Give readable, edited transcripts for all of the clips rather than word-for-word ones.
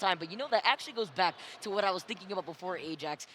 time. But you know, that actually goes back to what I was thinking about before, Ajax.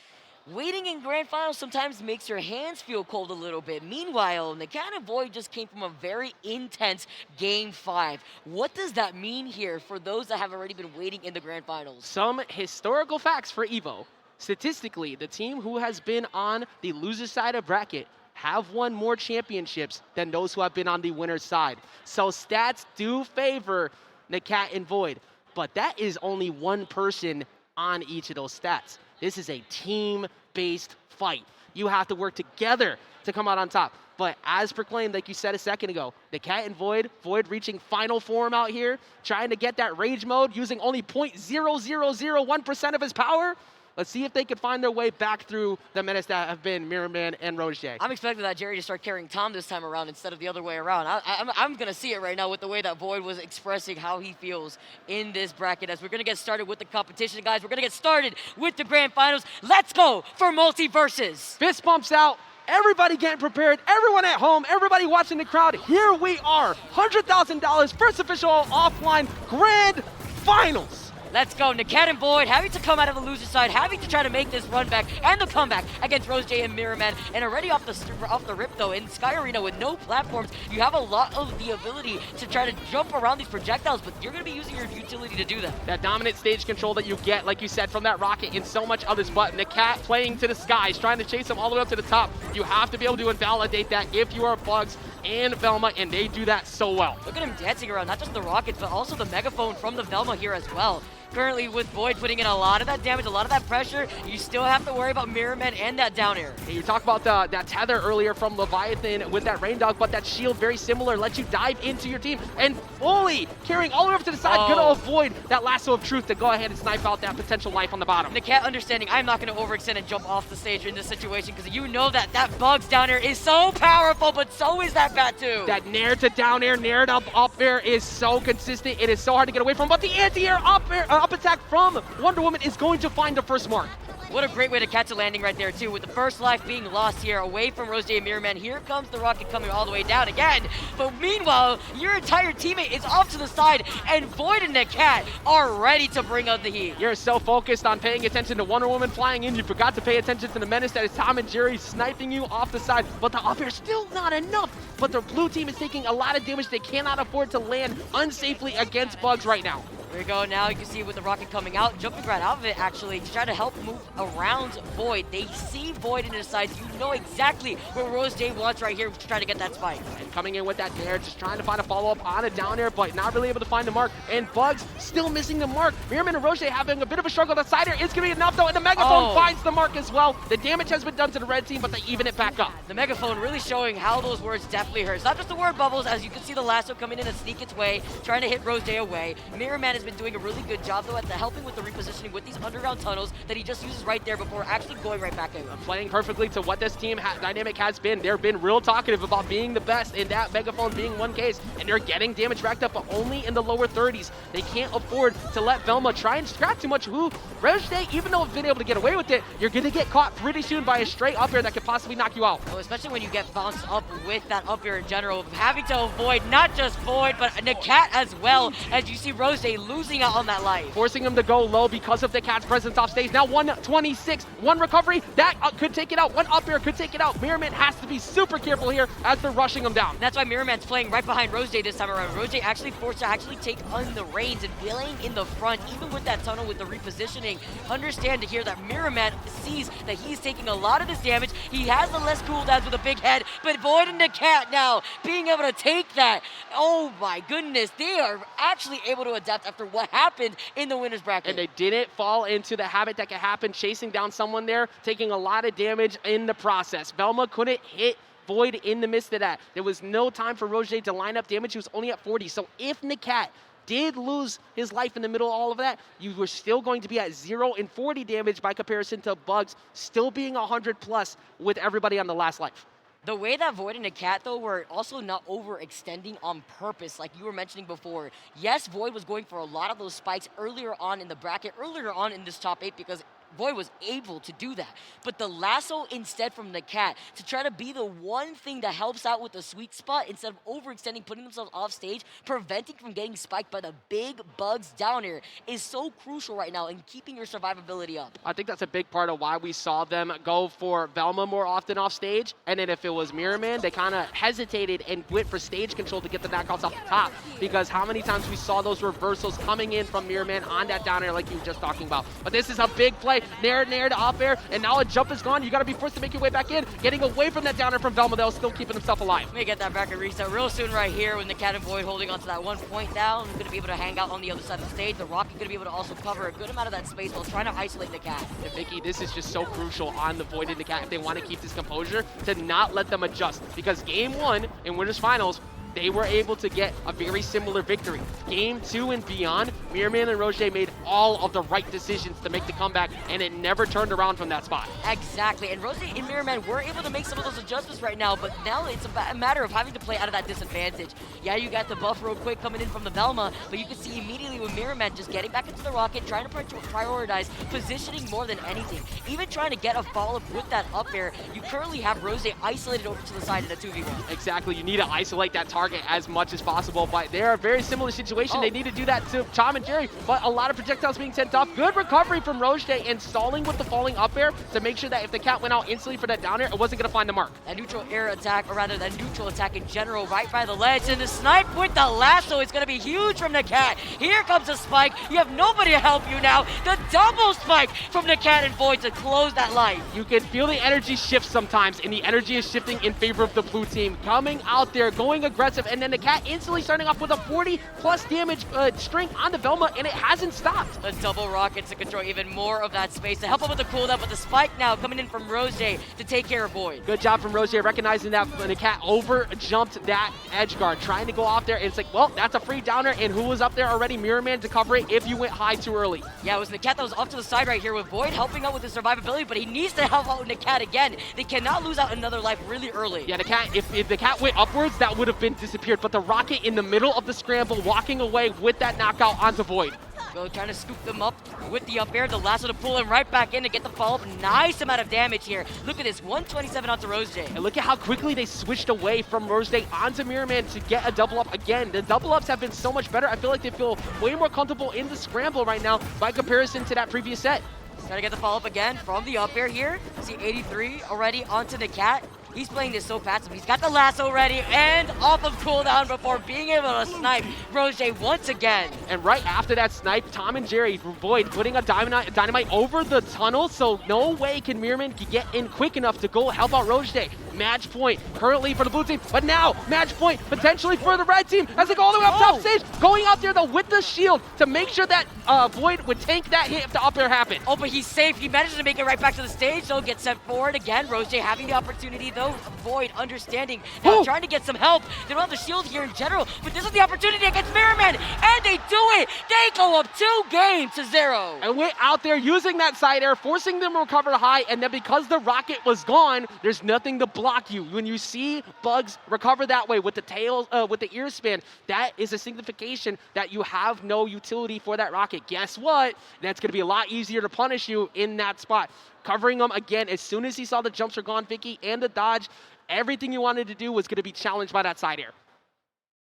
Waiting in grand finals sometimes makes your hands feel cold a little bit. Meanwhile, NAKAT and Void just came from a very intense Game 5. What does that mean here for those that have already been waiting in the grand finals? Some historical facts for EVO. Statistically, the team who has been on the loser side of bracket have won more championships than those who have been on the winner's side. So stats do favor NAKAT and Void, but that is only one person on each of those stats. This is a team-based fight. You have to work together to come out on top. But as proclaimed, like you said a second ago, NAKAT and Void reaching final form out here, trying to get that rage mode, using only 0.0001% of his power. Let's see if they can find their way back through the menace that have been MIRRORMAN and ROSEJ. I'm expecting that Jerry to start carrying Tom this time around instead of the other way around. I'm going to see it right now with the way that Void was expressing how he feels in this bracket. As we're going to get started with the competition, guys. We're going to get started with the grand finals. Let's go for Multiversus. Fist bumps out. Everybody getting prepared. Everyone at home. Everybody watching the crowd. Here we are. $100,000 first official offline grand finals. Let's go. NAKAT and Void having to come out of the loser side, having to try to make this run back and the comeback against ROSEJ and MIRRORMAN. And already off the rip, though, in Sky Arena with no platforms, you have a lot of the ability to try to jump around these projectiles, but you're going to be using your utility to do that. That dominant stage control that you get, like you said, from that rocket in so much of this button. NAKAT playing to the skies, trying to chase him all the way up to the top. You have to be able to invalidate that if you are Bugs and Velma, and they do that so well. Look at him dancing around, not just the rockets, but also the megaphone from the Velma here as well. Currently with Void putting in a lot of that damage, a lot of that pressure, you still have to worry about MIRRORMAN and that down air. Hey, you talked about that tether earlier from Leviathan with that Rain Dog, but that shield very similar, lets you dive into your team and fully carrying all the way up to the side, gonna avoid that lasso of truth to go ahead and snipe out that potential life on the bottom. NAKAT understanding I'm not gonna overextend and jump off the stage in this situation because you know that that Bugs down air is so powerful, but so is that Batu. That nair to down air, nair to up air is so consistent. It is so hard to get away from, but the anti-air up attack from Wonder Woman is going to find the first mark. What a great way to catch a landing right there, too, with the first life being lost here away from ROSEJ and MIRRORMAN. Here comes the rocket coming all the way down again. But meanwhile, your entire teammate is off to the side, and Void and NAKAT are ready to bring out the heat. You're so focused on paying attention to Wonder Woman flying in, you forgot to pay attention to the menace that is Tom and Jerry sniping you off the side. But the up air is still not enough. But the blue team is taking a lot of damage. They cannot afford to land unsafely against Bugs right now. There you go. Now you can see with the rocket coming out, jumping right out of it actually to try to help move around Void. They see Void in his sides. You know exactly where ROSEJ wants right here to try to get that spike. And coming in with that nair, just trying to find a follow-up on a down air, but not really able to find the mark. And Bugs still missing the mark. MIRRORMAN and ROSEJ having a bit of a struggle. The side air is going to be enough though, and the megaphone finds the mark as well. The damage has been done to the red team, but they even it back up. The megaphone really showing how those words definitely hurt. It's not just the word bubbles, as you can see the lasso coming in and sneak its way, trying to hit ROSEJ away. MIRRORMAN has been doing a really good job though at helping with the repositioning with these underground tunnels that he just uses right there before actually going right back in. Playing perfectly to what this team dynamic has been. They've been real talkative about being the best, in that megaphone being one case, and they're getting damage racked up, but only in the lower 30s. They can't afford to let Velma try and scrap too much. ROSEJ, even though it's been able to get away with it, you're going to get caught pretty soon by a straight up air that could possibly knock you out. Oh, especially when you get bounced up with that up air in general, having to avoid not just Void, but NAKAT as well, as you see ROSEJ losing out on that life. Forcing him to go low because of the cat's presence off stage. Now 126, one recovery, that could take it out. One up air could take it out. MIRRORMAN has to be super careful here as they're rushing him down. That's why MIRRORMAN's playing right behind ROSEJ this time around. ROSEJ actually forced to actually take on the reins and playing in the front, even with that tunnel with the repositioning. Understand to hear that MIRRORMAN sees that he's taking a lot of this damage. He has the less cooldowns with a big head, but Void and NAKAT now being able to take that. Oh my goodness, they are actually able to adapt after what happened in the winner's bracket. And they didn't fall into the habit that could happen, chasing down someone there, taking a lot of damage in the process. Velma couldn't hit Void in the midst of that. There was no time for ROSEJ to line up damage. He was only at 40. So if NAKAT did lose his life in the middle of all of that, you were still going to be at 0 and 40 damage by comparison to Bugs still being 100 plus with everybody on the last life. The way that Void and NAKAT, though, were also not overextending on purpose, like you were mentioning before. Yes, Void was going for a lot of those spikes earlier on in the bracket, earlier on in this top 8, because Void was able to do that. But the lasso instead from NAKAT to try to be the one thing that helps out with the sweet spot instead of overextending, putting themselves off stage, preventing from getting spiked by the big bugs down here is so crucial right now in keeping your survivability up. I think that's a big part of why we saw them go for Velma more often off stage. And then if it was MIRRORMAN, they kind of hesitated and went for stage control to get the knockouts off the top. Because how many times we saw those reversals coming in from MIRRORMAN on that down air like you were just talking about. But this is a big play. Nair to up air, and now a jump is gone. You got to be forced to make your way back in. Getting away from that down air from Velma, though, still keeping himself alive. May get that bracket reset real soon right here with NAKAT and Void holding onto that 1 point down. Going to be able to hang out on the other side of the stage. The Rocket going to be able to also cover a good amount of that space while trying to isolate NAKAT. And Vicky, this is just so crucial on the Void and NAKAT if they want to keep this composure, to not let them adjust. Because game 1 in Winners Finals, they were able to get a very similar victory. Game 2 and beyond, MIRRORMAN and ROSEJ made all of the right decisions to make the comeback, and it never turned around from that spot. Exactly, and ROSEJ and MIRRORMAN were able to make some of those adjustments right now, but now it's a matter of having to play out of that disadvantage. Yeah, you got the buff real quick coming in from the Velma, but you can see immediately with MIRRORMAN just getting back into the Rocket, trying to prioritize positioning more than anything. Even trying to get a follow-up with that up air, you currently have ROSEJ isolated over to the side in a 2v1. Exactly, you need to isolate that target as much as possible, but they're a very similar situation. They need to do that to Tom and Jerry, but a lot of projectiles being sent off. Good recovery from ROSEJ and stalling with the falling up air to make sure that if the cat went out instantly for that down air, it wasn't going to find the mark. That neutral air attack, or rather that neutral attack in general, right by the ledge, and the snipe with the lasso is going to be huge from NAKAT. Here comes a spike. You have nobody to help you now. The double spike from NAKAT and Void to close that life. You can feel the energy shift sometimes, and the energy is shifting in favor of the blue team. Coming out there, going aggressive, and then NAKAT instantly starting off with a 40+ damage string on the Velma, and it hasn't stopped. The double rockets to control even more of that space to help him with the cooldown, but the spike now coming in from ROSEJ to take care of Void. Good job from ROSEJ recognizing that NAKAT over jumped that edge guard, trying to go off there, and it's like, well, that's a free downer, and who was up there already? MIRRORMAN to cover it if you went high too early. Yeah, it was NAKAT that was off to the side right here with Void helping out with his survivability, but he needs to help out with NAKAT again. They cannot lose out another life really early. Yeah, NAKAT, if the cat went upwards, that would have been disappeared, but the Rocket in the middle of the scramble, walking away with that knockout onto Void. Go trying to scoop them up with the up air, the lasso to pull him right back in to get the follow-up. Nice amount of damage here. Look at this, 127 onto ROSEJ. And look at how quickly they switched away from ROSEJ onto MIRRORMAN to get a double up again. The double ups have been so much better. I feel like they feel way more comfortable in the scramble right now by comparison to that previous set. Trying to get the follow-up again from the up air here. See 83 already onto NAKAT. He's playing this so passive. He's got the lasso ready and off of cooldown before being able to snipe ROSEJ once again. And right after that snipe, Tom and Jerry, Void putting a dynamite over the tunnel, so no way can MIRRORMAN get in quick enough to go help out ROSEJ. Match point currently for the blue team, but now match point potentially for the red team as they go all the way up top stage. Going out there though with the shield to make sure that Void would tank that hit if the up air happened. Oh, but he's safe. He managed to make it right back to the stage, so gets sent forward again. ROSEJ having the opportunity though. Void understanding now, trying to get some help. They don't have the shield here in general, but this is the opportunity against MIRRORMAN, and they do it. They go up 2 games to 0. And went out there using that side air, forcing them to recover high, and then because the Rocket was gone, there's nothing to block you. When you see Bugs recover that way with the tail, with the ear span, that is a signification that you have no utility for that Rocket. Guess what? That's going to be a lot easier to punish you in that spot. Covering him again as soon as he saw the jumps were gone, Vicky, and the dodge. Everything you wanted to do was going to be challenged by that side air.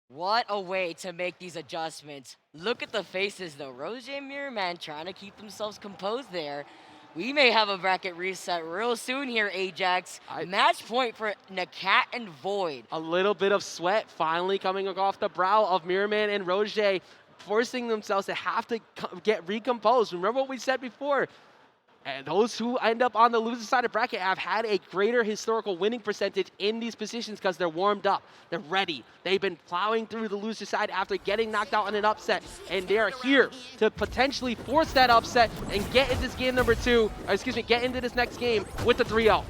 What a way to make these adjustments. Look at the faces though. ROSEJ and MIRRORMAN trying to keep themselves composed there. We may have a bracket reset real soon here, Ajax. Match point for NAKAT and Void. A little bit of sweat finally coming off the brow of MIRRORMAN and ROSEJ, forcing themselves to have to get recomposed. Remember what we said before. And those who end up on the loser side of bracket have had a greater historical winning percentage in these positions because they're warmed up, they're ready. They've been plowing through the loser side after getting knocked out in an upset, and they're here to potentially force that upset and get into this game number 2, or excuse me, get into this next game with the 3-0.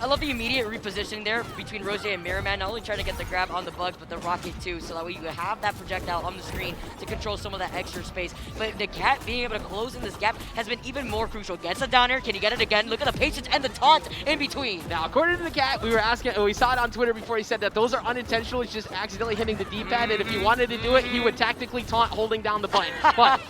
I love the immediate repositioning there between ROSEJ and MIRRORMAN, not only trying to get the grab on the bugs, but the rocket too, so that way you have that projectile on the screen to control some of that extra space. But NAKAT being able to close in this gap has been even more crucial. Gets a downer, can he get it again? Look at the patience and the taunt in between. Now, according to NAKAT, we were asking, we saw it on Twitter before, he said that those are unintentional, he's just accidentally hitting the D-pad, and if he wanted to do it, he would tactically taunt holding down the button. But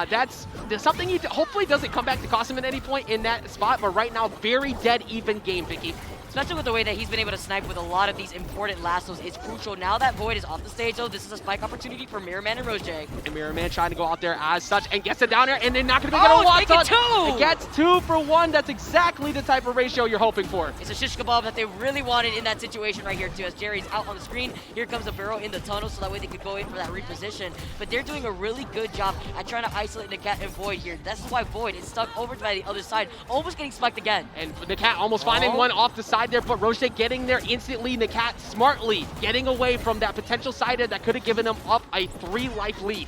that's something he hopefully doesn't come back to cost him at any point in that spot, but right now, very dead even game, Vicky. Especially with the way that he's been able to snipe with a lot of these important lassos. It's crucial. Now that Void is off the stage, though, this is a spike opportunity for MIRRORMAN and ROSEJ. And MIRRORMAN trying to go out there as such and gets it down there, and they're not going to be able to walk on. It gets 2 for 1. That's exactly the type of ratio you're hoping for. It's a shish kebab that they really wanted in that situation right here, too. As Jerry's out on the screen, here comes a barrel in the tunnel, so that way they could go in for that reposition. But they're doing a really good job at trying to isolate NAKAT and Void here. That's why Void is stuck over by the other side, almost getting spiked again. And NAKAT almost finding one off the side there, but ROSEJ getting there instantly. NAKAT smartly getting away from that potential side that could have given him up a 3-life lead.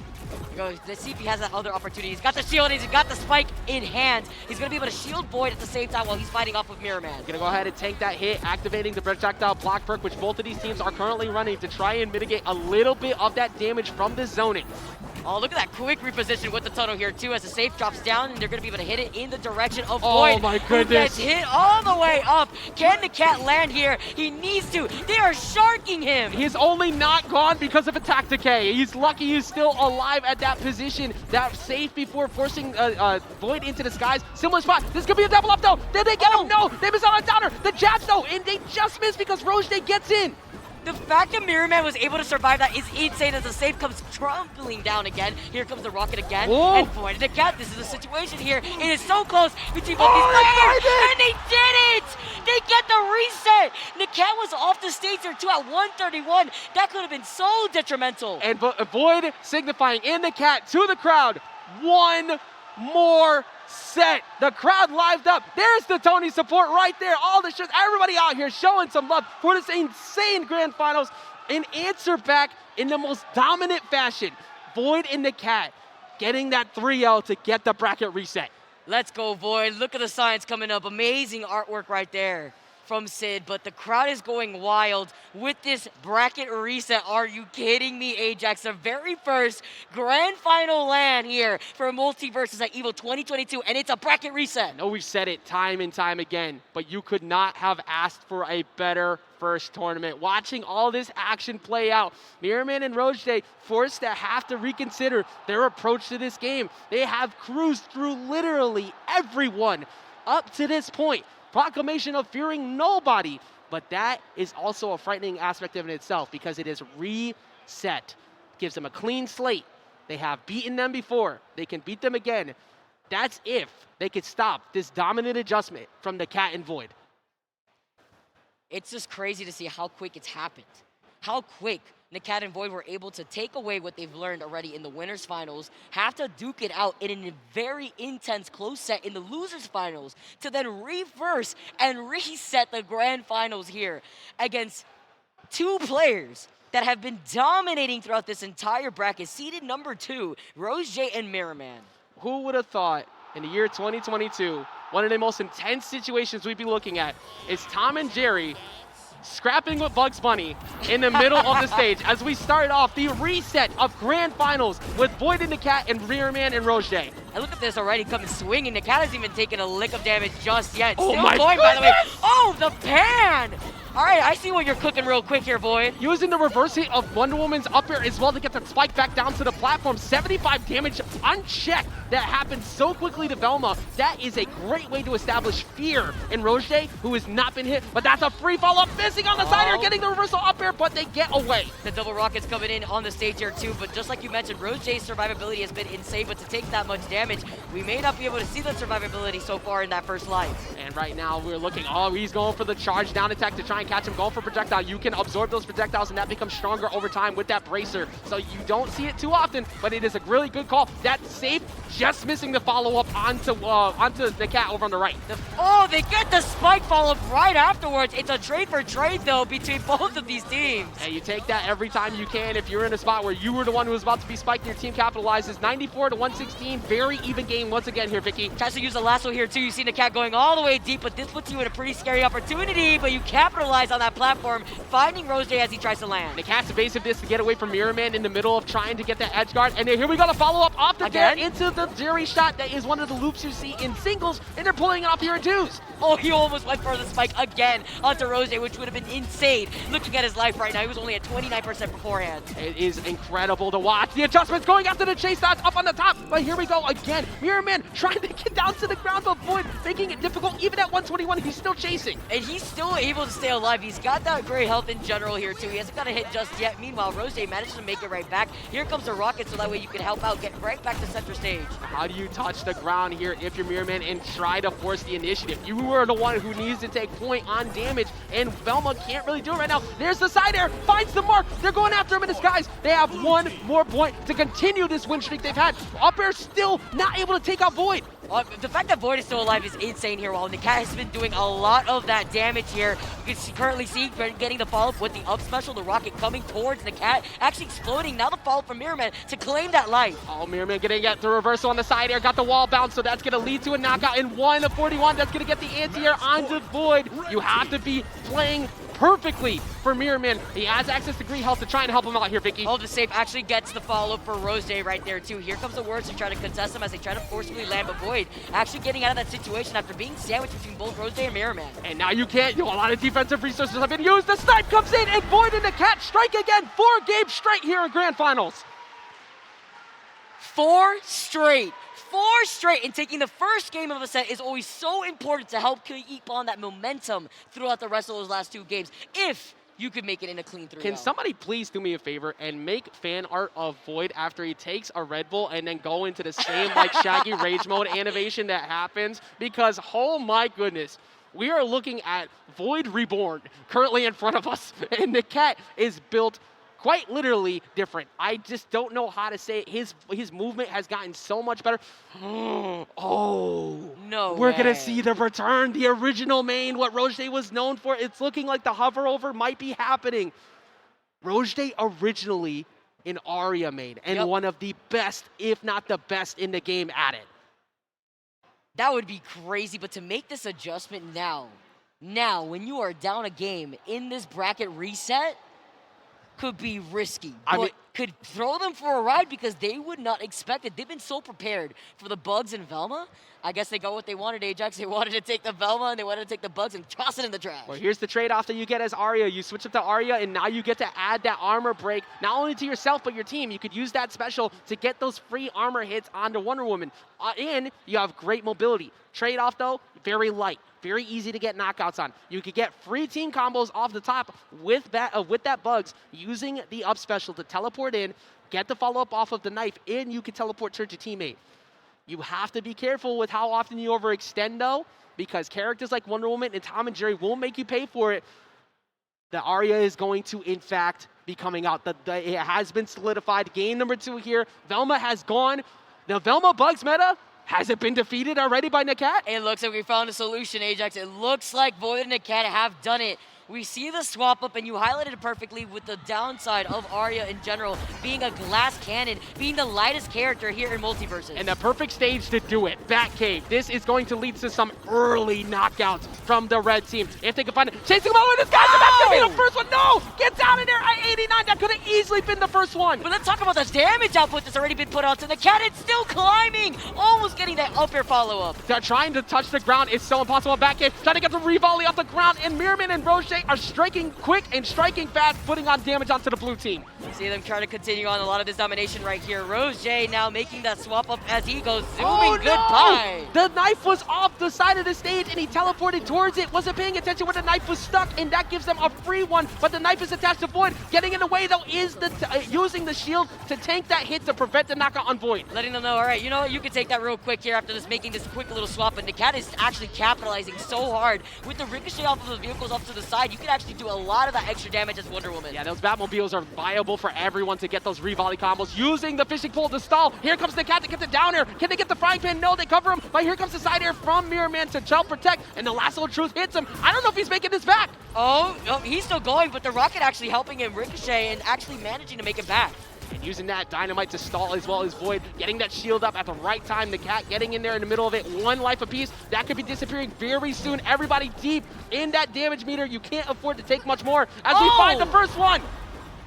Let's see if he has that other opportunity. He's got the shield, he's got the spike in hand. He's going to be able to shield Void at the same time while he's fighting off with MIRRORMAN. Going to go ahead and tank that hit, activating the projectile block perk, which both of these teams are currently running to try and mitigate a little bit of that damage from the zoning. Oh, look at that quick reposition with the tunnel here, too, as the safe drops down, and they're going to be able to hit it in the direction of Void. Oh, my goodness. Who gets hit all the way up. Can NAKAT land here? He needs to. They are sharking him. He's only not gone because of attack decay. He's lucky he's still alive at that position. That safe before forcing Void into the skies. Similar spot. This could be a double up, though. Did they get him? No. They miss out on downer. The jabs, though, and they just missed because ROSEJ gets in. The fact that MIRRORMAN was able to survive that is insane as the safe comes crumbling down again. Here comes the rocket again. Whoa. And Void and NAKAT, this is a situation here. It is so close between both these players. And they did it! They get the reset! NAKAT was off the stage there too at 131. That could have been so detrimental. And Void signifying in NAKAT to the crowd, one more set. The crowd lived up. There's the Tony support right there. All the shirts, everybody out here showing some love for this insane grand finals. An answer back in the most dominant fashion. Void and NAKAT getting that 3L to get the bracket reset. Let's go, Void. Look at the signs coming up. Amazing artwork right there from Sid, but the crowd is going wild with this bracket reset. Are you kidding me, Ajax? The very first grand final LAN here for MULTIVERSUS at EVO 2022, and it's a bracket reset. No, we've said it time and time again, but you could not have asked for a better first tournament. Watching all this action play out, MIRRORMAN and ROSEJ forced to have to reconsider their approach to this game. They have cruised through literally everyone up to this point. Proclamation of fearing nobody, but that is also a frightening aspect of it itself because it is reset. Gives them a clean slate. They have beaten them before. They can beat them again. That's if they could stop this dominant adjustment from NAKAT and Void. It's just crazy to see how quick it's happened. How quick NAKAT and Void were able to take away what they've learned already in the winners finals, have to duke it out in a very intense close set in the losers finals, to then reverse and reset the grand finals here against two players that have been dominating throughout this entire bracket, seeded number 2, ROSEJ and MIRRORMAN. Who would have thought in the year 2022, one of the most intense situations we'd be looking at is Tom and Jerry scrapping with Bugs Bunny in the middle of the stage as we started off the reset of grand finals with Void and NAKAT and MIRRORMAN and ROSEJ. And look at this already coming swinging. NAKAT hasn't even taken a lick of damage just yet. Oh Still my going, by the way. goodness! Oh, the pan! All right, I see what you're cooking real quick here, Void. Using the reverse hit of Wonder Woman's up air as well to get that spike back down to the platform. 75 damage unchecked. That happened so quickly to Velma. That is a great way to establish fear in ROSEJ, who has not been hit, but that's a free follow-up. Missing on the side here, getting the reversal up air, but they get away. The double rockets coming in on the stage here too, but just like you mentioned, ROSEJ's survivability has been insane, but to take that much damage, we may not be able to see that survivability so far in that first life. And right now we're looking, he's going for the charge down attack to try try and catch him going for projectile. You can absorb those projectiles, and that becomes stronger over time with that bracer. So you don't see it too often, but it is a really good call. That's safe, just missing the follow-up onto NAKAT over on the right. Oh, they get the spike follow-up right afterwards. It's a trade for trade, though, between both of these teams. And you take that every time you can. If you're in a spot where you were the one who was about to be spiked, your team capitalizes. 94 to 116, very even game once again here, Vicky. Tries to use the lasso here, too. You see NAKAT going all the way deep, but this puts you in a pretty scary opportunity, but you capitalize on that platform, finding ROSEJ as he tries to land. NAKAT's evasiveness to get away from MIRRORMAN in the middle of trying to get the edge guard, and then here we go to follow up off the dare into the Jerry shot. That is one of the loops you see in singles, and they're pulling it off here in twos. Oh, he almost went for the spike again onto ROSEJ, which would have been insane. Looking at his life right now, he was only at 29% beforehand. It is incredible to watch. The adjustments going after the chase dots up on the top, but here we go again. MIRRORMAN trying to get down to the ground to avoid, making it difficult. Even at 121, he's still chasing. And he's still able to stay alive. He's got that great health in general here, too. He hasn't got a hit just yet. Meanwhile, ROSEJ managed to make it right back. Here comes the rocket, so that way you can help out, get right back to center stage. How do you touch the ground here if you're MIRRORMAN and try to force the initiative? You were the one who needs to take point on damage, and Velma can't really do it right now. There's the side air, finds the mark. They're going after him in disguise. They have one more point to continue this win streak they've had. Up air still not able to take out Void. The fact that Void is still alive is insane here, while NAKAT has been doing a lot of that damage here. You can currently see getting the follow-up with the up special, the rocket coming towards NAKAT, actually exploding. Now the follow-up from MIRRORMAN to claim that life. Oh, MIRRORMAN gonna get the reversal on the side air, got the wall bounce, so that's gonna lead to a knockout in 1 of 41. That's gonna get the anti-air onto Void. You have to be playing perfectly for MIRRORMAN. He has access to green health to try and help him out here, Vicky. Oh, the save actually gets the follow-up for ROSEJ right there, too. Here comes the words to try to contest him as they try to forcibly land, but Void actually getting out of that situation after being sandwiched between both ROSEJ and MIRRORMAN. And now you can't. A lot of defensive resources have been used. The snipe comes in, and Void and NAKAT strike again. 4 games straight here in Grand Finals. 4 straight. 4 straight, and taking the first game of the set is always so important to help keep on that momentum throughout the rest of those last 2 games, if you could make it in a clean 3-0. Can somebody please do me a favor and make fan art of Void after he takes a Red Bull and then go into the same like Shaggy Rage mode animation that happens? Because, oh my goodness, we are looking at Void Reborn currently in front of us, and NAKAT is built quite literally different. I just don't know how to say it. His movement has gotten so much better. Oh, no we're way. gonna see the return, the original main, what ROSEJ was known for. It's looking like the hover over might be happening. ROSEJ originally an Arya main, and one of the best, if not the best in the game at it. That would be crazy, but to make this adjustment now when you are down a game in this bracket reset, could be risky, but could throw them for a ride because they would not expect it. They've been so prepared for the bugs in Velma. I guess they got what they wanted, Ajax. They wanted to take the Velma, and they wanted to take the bugs and toss it in the trash. Well, here's the trade-off that you get as Arya. You switch up to Arya, and now you get to add that armor break, not only to yourself, but your team. You could use that special to get those free armor hits onto Wonder Woman. And you have great mobility. Trade-off, though, very light. Very easy to get knockouts on. You could get free team combos off the top with that bugs, using the up special to teleport in, get the follow-up off of the knife, and you can teleport towards your teammate. You have to be careful with how often you overextend, though, because characters like Wonder Woman and Tom and Jerry will make you pay for it. The Arya is going to, in fact, be coming out. It has been solidified. Game number 2 here. Velma has gone. The Velma bugs meta, has it been defeated already by NAKAT? It looks like we found a solution, Ajax. It looks like Void and NAKAT have done it. We see the swap up, and you highlighted it perfectly with the downside of Arya in general, being a glass cannon, being the lightest character here in Multiverses. And the perfect stage to do it, Batcave. This is going to lead to some early knockouts from the red team. If they can find it, chasing him all the way, this guy's about to be the first one. No, get down in there at 89. That could have easily been the first one. But let's talk about the damage output that's already been put out to NAKAT. It's still climbing, almost getting that up air follow-up. They're trying to touch the ground. It's so impossible. Batcave trying to get the re-volley off the ground, and MIRRORMAN and ROSEJ are striking quick and striking fast, putting on damage onto the blue team. See them trying to continue on a lot of this domination right here. ROSEJ now making that swap up as he goes zooming goodbye. The knife was off the side of the stage, and he teleported towards it. Wasn't paying attention when the knife was stuck, and that gives them a free one. But the knife is attached to Void. Getting in the way, though, is using the shield to tank that hit to prevent the knockout on Void. Letting them know, all right, you know what? You can take that real quick here after making this quick little swap. And NAKAT is actually capitalizing so hard with the ricochet off of the vehicles off to the side. side, you can actually do a lot of that extra damage as Wonder Woman. Yeah, those Batmobiles are viable for everyone to get those re-volley combos. Using the fishing pole to stall. Here comes the cat to get the down air. Can they get the frying pan? No, they cover him. But here comes the side air from MIRRORMAN to help protect. And the lasso of truth hits him. I don't know if he's making this back. Oh, no, he's still going, but the rocket actually helping him ricochet and actually managing to make it back. And using that dynamite to stall as well as Void, getting that shield up at the right time. The cat getting in there in the middle of it. 1 life apiece. That could be disappearing very soon. Everybody deep in that damage meter. You can't afford to take much more as we find the first one.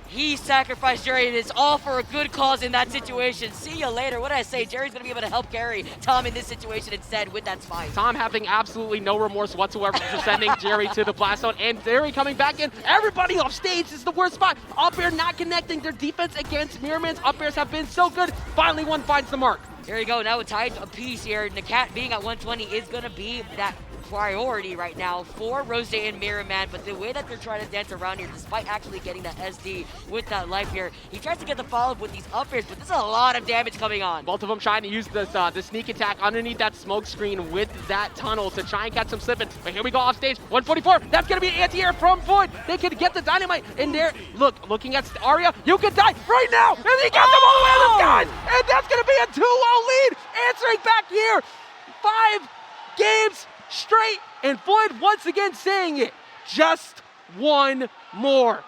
He sacrificed Jerry, and it's all for a good cause in that situation. See you later. What did I say? Jerry's going to be able to help carry Tom in this situation instead with that spine. Tom having absolutely no remorse whatsoever for sending Jerry to the blast zone, and Jerry coming back in. Everybody off stage. This is the worst spot. Up air not connecting. Their defense against MIRRORMAN's up airs have been so good. Finally, one finds the mark. Here you go. Now it's tied a piece here. NAKAT being at 120 is going to be that priority right now for ROSEJ and MIRRORMAN, but the way that they're trying to dance around here, despite actually getting that SD with that life here, he tries to get the follow-up with these up airs, but there's a lot of damage coming on. Both of them trying to use this, the sneak attack underneath that smoke screen with that tunnel to try and catch some slipping. But here we go off stage, 144. That's going to be an anti-air from Void. They could get the dynamite in there. Looking at Arya, you could die right now. And he got them all the way to the sky. And that's going to be a 2-0 lead. Answering back here. 5 games straight, and Void once again saying it. Just one more.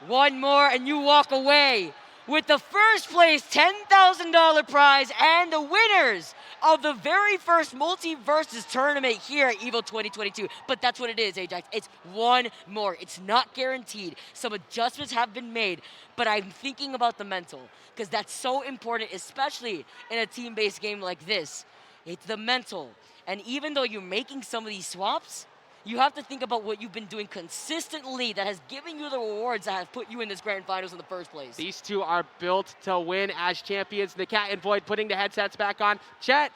One more, and you walk away with the first place $10,000 prize and the winners of the very first MULTIVERSUS tournament here at EVO 2022. But that's what it is, Ajax. It's one more. It's not guaranteed. Some adjustments have been made, but I'm thinking about the mental, because that's so important, especially in a team-based game like this. It's the mental. And even though you're making some of these swaps, you have to think about what you've been doing consistently that has given you the rewards that have put you in this grand finals in the first place. These two are built to win as champions. NAKAT and Void putting the headsets back on. Chat,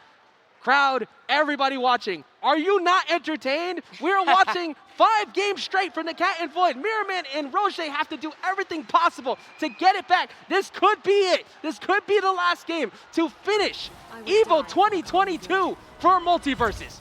crowd, everybody watching, are you not entertained? We're watching 5 games straight for NAKAT and Void. MIRRORMAN and ROSEJ have to do everything possible to get it back. This could be it. This could be the last game to finish EVO 2022 for MULTIVERSUS.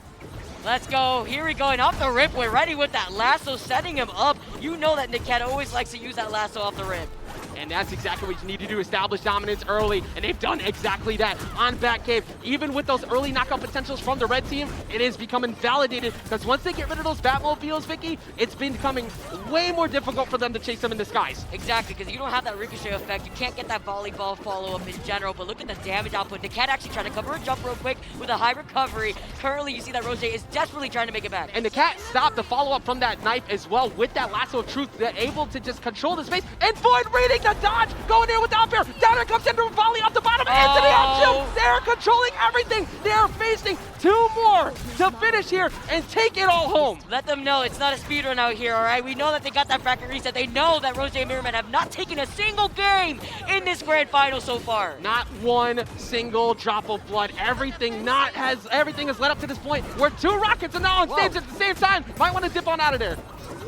Let's go. Here we go. And off the rip, we're ready with that lasso, setting him up. You know that NAKAT always likes to use that lasso off the rip. And that's exactly what you need to do, establish dominance early, and they've done exactly that on Batcave. Even with those early knockout potentials from the red team, it is becoming validated, because once they get rid of those Batmobiles, Vicky, it's been becoming way more difficult for them to chase them in the skies. Exactly, because you don't have that ricochet effect. You can't get that volleyball follow-up in general, but look at the damage output. NAKAT actually trying to cover a jump real quick with a high recovery. Currently, you see that ROSEJ is desperately trying to make it back. And NAKAT stopped the follow-up from that knife as well with that lasso of truth. They're able to just control the space, and Void reading the dodge, going there with the up air. Down air comes into a volley off the bottom, into the up shield. They're controlling everything. They are facing 2 more to finish here and take it all home. Let them know it's not a speedrun out here, all right? We know that they got that bracket reset. They know that ROSEJ and MIRRORMAN have not taken a single game in this grand final so far. Not one single drop of blood. Everything has led up to this point where 2 rockets are now on stage at the same time. Might want to dip on out of there.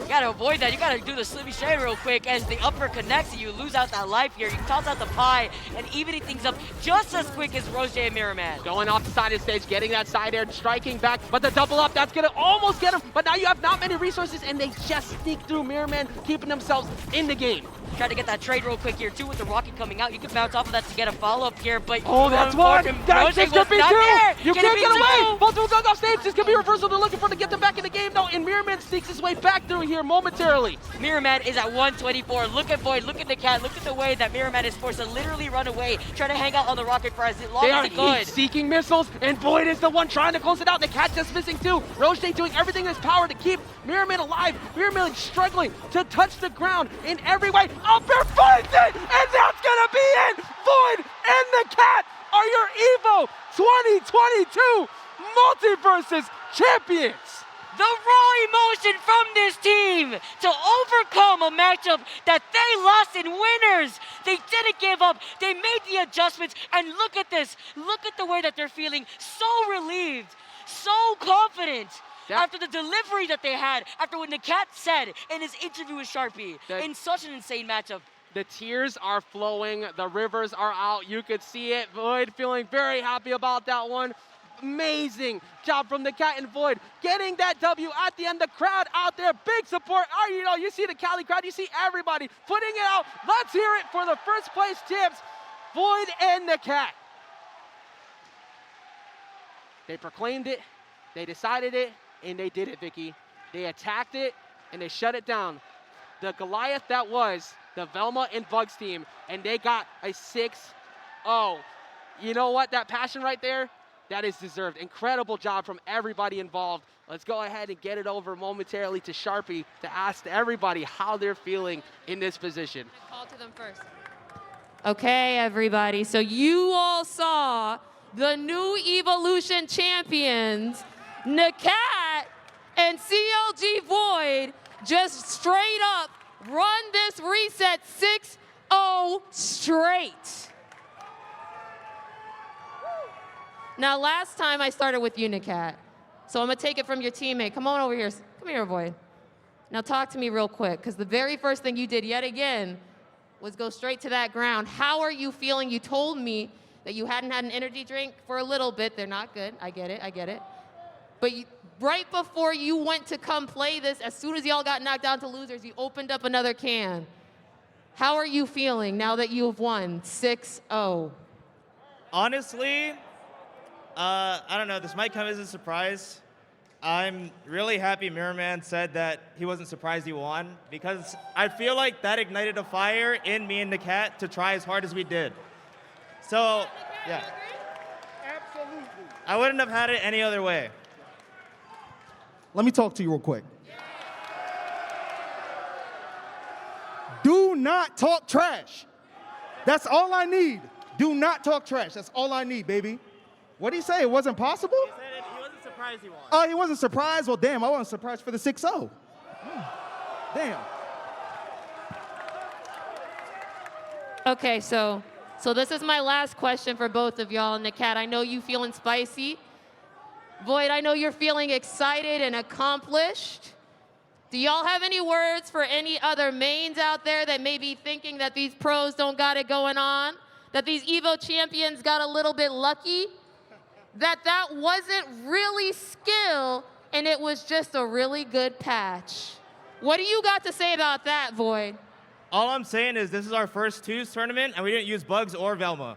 You gotta avoid that. You gotta do the Slippy Shade real quick as the upper connects and you lose out that life here. You toss out the pie and evening things up just as quick as ROSEJ and MIRRORMAN. Going off the side of the stage, getting that side air, striking back, but the double up, that's gonna almost get him, but now you have not many resources and they just sneak through MIRRORMAN, keeping themselves in the game. Try to get that trade real quick here too with the rocket coming out. You can bounce off of that to get a follow-up here, but oh, that's one! That just could be 2! You can't get away! Both of them off stage. This could be a reversal. They're looking for to get them back in the game though, and MIRRORMAN sneaks his way back through here momentarily. MIRRORMAN is at 124. Look at Void, look at NAKAT, look at the way that MIRRORMAN is forced to literally run away, trying to hang out on the rocket for as long as it could. They are seeking missiles, and Void is the one trying to close it out. NAKAT just missing 2. ROSEJ doing everything in his power to keep MIRRORMAN alive. MIRRORMAN struggling to touch the ground in every way. Up air finds it, and that's gonna be it. Void and NAKAT are your EVO 2022 MULTIVERSUS champions. The raw emotion from this team to overcome a matchup that they lost in winners. They didn't give up. They made the adjustments, and look at this. Look at the way that they're feeling. So relieved, so confident. After the delivery that they had, after what NAKAT said in his interview with Sharpie, in such an insane matchup. The tears are flowing, the rivers are out, you could see it. Void feeling very happy about that one. Amazing job from NAKAT and Void, getting that W at the end. The crowd out there, big support. You see the Cali crowd, you see everybody putting it out. Let's hear it for the first place champs, Void and NAKAT. They proclaimed it, they decided it, and they did it, Vicky. They attacked it, and they shut it down. The Goliath that was the Velma and Bugs team, and they got a 6-0. You know what? That passion right there, that is deserved. Incredible job from everybody involved. Let's go ahead and get it over momentarily to Sharpie to ask everybody how they're feeling in this position. Call to them first. Okay, everybody. So you all saw the new Evolution champions, NAKAT and CLG Void, just straight up run this reset 6-0 straight. Now, last time I started with you, NAKAT. So I'm gonna take it from your teammate. Come on over here. Come here, Void. Now talk to me real quick, because the very first thing you did yet again was go straight to that ground. How are you feeling? You told me that you hadn't had an energy drink for a little bit. They're not good. I get it. But right before you went to come play this, as soon as y'all got knocked down to losers, you opened up another can. How are you feeling now that you've won 6-0? Honestly, I don't know. This might come as a surprise. I'm really happy MIRRORMAN said that he wasn't surprised he won, because I feel like that ignited a fire in me and NAKAT to try as hard as we did. So, yeah. Absolutely. I wouldn't have had it any other way. Let me talk to you real quick. Do not talk trash. That's all I need. Do not talk trash. That's all I need, baby. What did he say? It wasn't possible? He said he wasn't surprised he won. Oh, he wasn't surprised? Well, damn, I wasn't surprised for the 6-0. Damn. Okay, so this is my last question for both of y'all. NAKAT, I know you feeling spicy. Void, I know you're feeling excited and accomplished. Do y'all have any words for any other mains out there that may be thinking that these pros don't got it going on? That these EVO champions got a little bit lucky? That wasn't really skill and it was just a really good patch. What do you got to say about that, Void? All I'm saying is this is our first twos tournament, and we didn't use Bugs or Velma.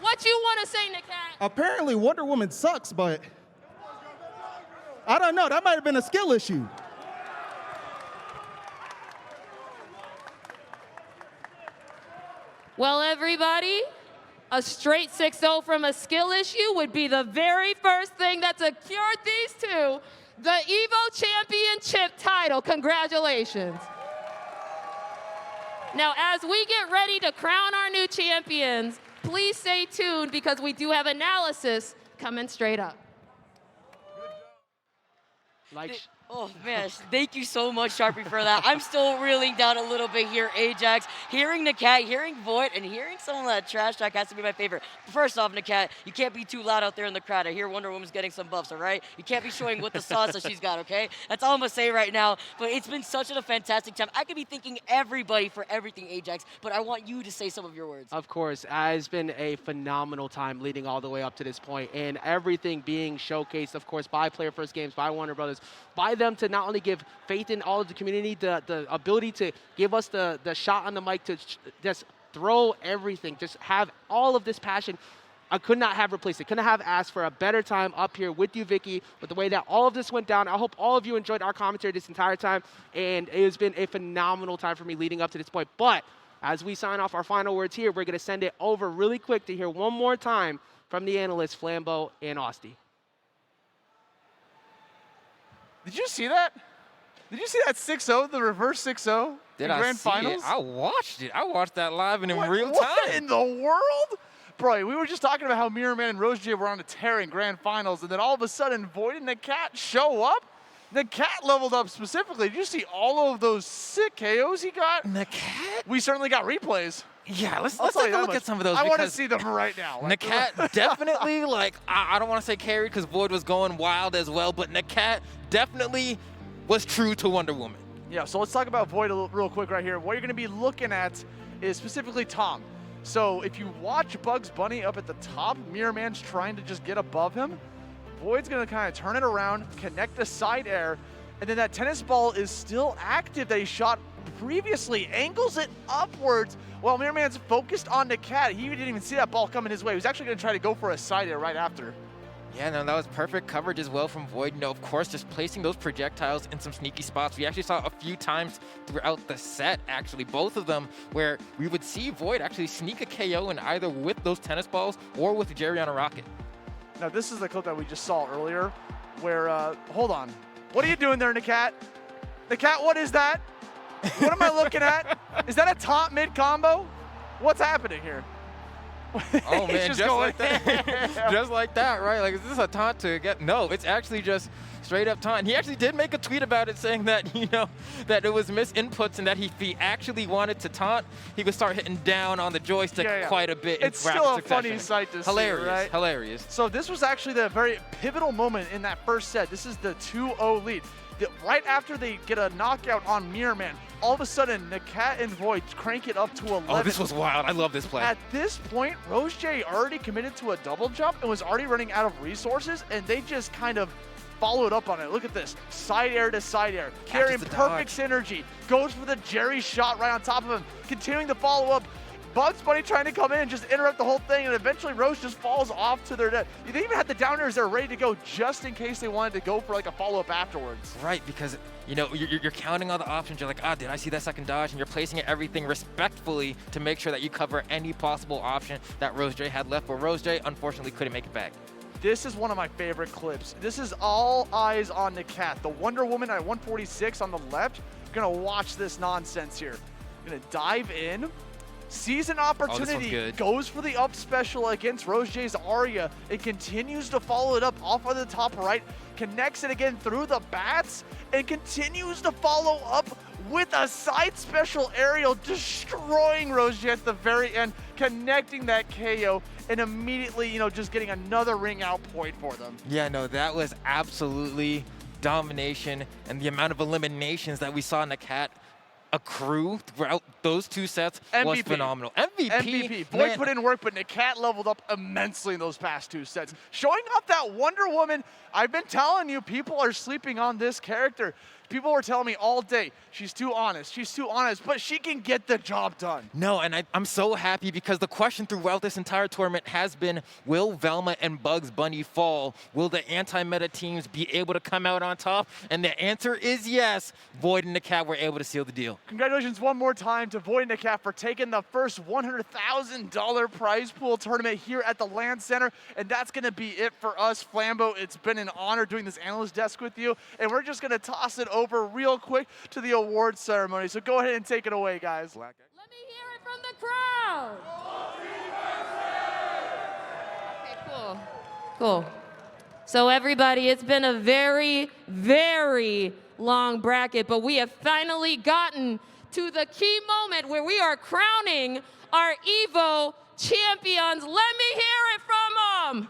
What you want to say, NAKAT? Apparently, Wonder Woman sucks, but I don't know. That might have been a skill issue. Well, everybody, a straight 6-0 from a skill issue would be the very first thing that secured these two the EVO Championship title. Congratulations. Now, as we get ready to crown our new champions, please stay tuned because we do have analysis coming straight up. Oh man, thank you so much, Sharpie, for that. I'm still reeling down a little bit here, Ajax. Hearing NAKAT, hearing Void, and hearing some of that trash talk has to be my favorite. First off, NAKAT, you can't be too loud out there in the crowd. I hear Wonder Woman's getting some buffs, all right? You can't be showing what the sauce that she's got, okay? That's all I'm gonna say right now. But it's been such a fantastic time. I could be thanking everybody for everything, Ajax, but I want you to say some of your words. Of course, it's been a phenomenal time leading all the way up to this point, and everything being showcased, of course, by Player First Games, by Warner Brothers, by them to not only give faith in all of the community, the ability to give us the shot on the mic to just throw everything, just have all of this passion. I could not have replaced it. Couldn't have asked for a better time up here with you, Vicky, with the way that all of this went down. I hope all of you enjoyed our commentary this entire time, and it has been a phenomenal time for me leading up to this point. But as we sign off our final words here, we're going to send it over really quick to hear one more time from the analysts, Flambeau and Austin. Did you see that? Did you see that 6-0, the reverse 6-0 in grand finals? I watched it. I watched that live and in real time. What in the world? Bro, we were just talking about how MIRRORMAN and ROSEJ were on a tear in grand finals, and then all of a sudden Void and NAKAT show up? NAKAT leveled up specifically. Did you see all of those sick KOs he got? NAKAT? We certainly got replays. Yeah, let's take a look at some of those. I want to see them right now. NAKAT definitely, I don't want to say carried because Void was going wild as well, but NAKAT definitely was true to Wonder Woman. Yeah, so let's talk about Void real quick right here. What you're going to be looking at is specifically Tom. So if you watch Bugs Bunny up at the top, MIRRORMAN's trying to just get above him. Void's going to kind of turn it around, connect the side air, and then that tennis ball is still active that he shot previously, angles it upwards while MIRRORMAN's focused on NAKAT. He didn't even see that ball coming his way. He was actually going to try to go for a side air right after. Yeah, no, that was perfect coverage as well from Void. You know, of course, just placing those projectiles in some sneaky spots. We actually saw a few times throughout the set, actually, both of them, where we would see Void actually sneak a KO in either with those tennis balls or with Jerry on a rocket. Now, this is the clip that we just saw earlier where, hold on. What are you doing there, NAKAT? NAKAT, what is that? What am I looking at? Is that a top mid combo? What's happening here? Oh man, just like that. Yeah. Just like that, right? Like, is this a taunt to get? No, it's actually just straight up taunt. And he actually did make a tweet about it saying that, you know, that it was misinputs and that if he actually wanted to taunt, he would start hitting down on the joystick quite a bit. It's in still a succession. funny sight to Hilarious, see, right? hilarious. So this was actually the very pivotal moment in that first set. This is the 2-0 lead. Right after they get a knockout on MIRRORMAN, all of a sudden, NAKAT and Void crank it up to 11. Oh, this was wild. I love this play. At this point, ROSEJ already committed to a double jump and was already running out of resources, and they just kind of followed up on it. Look at this. Side air to side air. Carrying perfect synergy. Goes for the Jerry shot right on top of him. Continuing to follow up. Bugs Bunny trying to come in and just interrupt the whole thing, and eventually Rose just falls off to their death. They even had the down airs there ready to go just in case they wanted to go for like a follow-up afterwards. Right, because you know you're counting all the options. You're like, ah, did I see that second dodge? And you're placing everything respectfully to make sure that you cover any possible option that ROSEJ had left. But ROSEJ unfortunately couldn't make it back. This is one of my favorite clips. This is all eyes on NAKAT. The Wonder Woman at 146 on the left. You're gonna watch this nonsense here. Gonna dive in. Sees an opportunity, goes for the up special against ROSEJ's Arya, and continues to follow it up off of the top right, connects it again through the bats, and continues to follow up with a side special aerial, destroying ROSEJ at the very end, connecting that KO, and immediately, you know, just getting another ring out point for them. Yeah, no, that was absolutely domination, and the amount of eliminations that we saw NAKAT accrue throughout those two sets was phenomenal. MVP. Void put in work, but NAKAT leveled up immensely in those past two sets. Showing off that Wonder Woman, I've been telling you, people are sleeping on this character. People were telling me all day, she's too honest, but she can get the job done. No, and I'm so happy because the question throughout this entire tournament has been, will Velma and Bugs Bunny fall? Will the anti-meta teams be able to come out on top? And the answer is yes. Void and NAKAT were able to seal the deal. Congratulations one more time to Void and NAKAT for taking the first $100,000 prize pool tournament here at the LAN Center. And that's going to be it for us, Flambeau. It's been an honor doing this analyst desk with you. And we're just going to toss it over real quick to the award ceremony. So go ahead and take it away, guys. Let me hear it from the crowd. Okay, cool. Cool. So everybody, it's been a very, very long bracket, but we have finally gotten to the key moment where we are crowning our EVO champions. Let me hear it from them.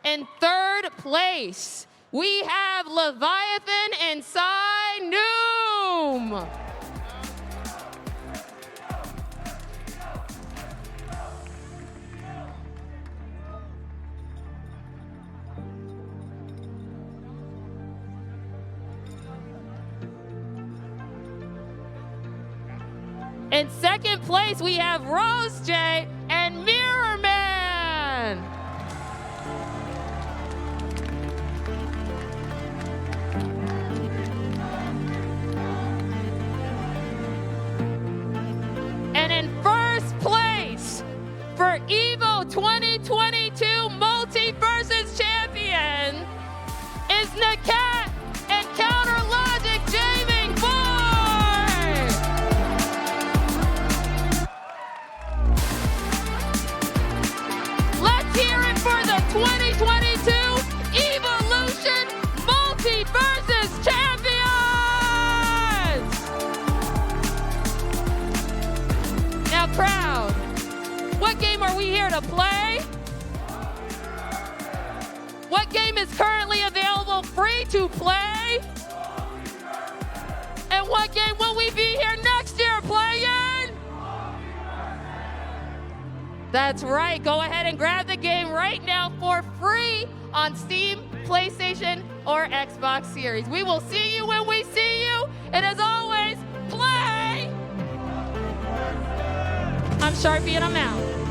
In third place, we have Leviathan and Sai Noom. In second place, we have ROSEJ and MIRRORMAN. And in first place for EVO 2022 MULTIVERSUS champion is NAKAT and Counter Logic Gaming Board. Let's hear it for the 2022 Evolution MULTIVERSUS champions. Now, crowd, what game are we here to play? What game is currently available free to play? And what game will we be here next year playing? That's right. Go ahead and grab the game right now for free on Steam, PlayStation, or Xbox Series. We will see you when we see you. And as always, play! I'm Sharpie and I'm out.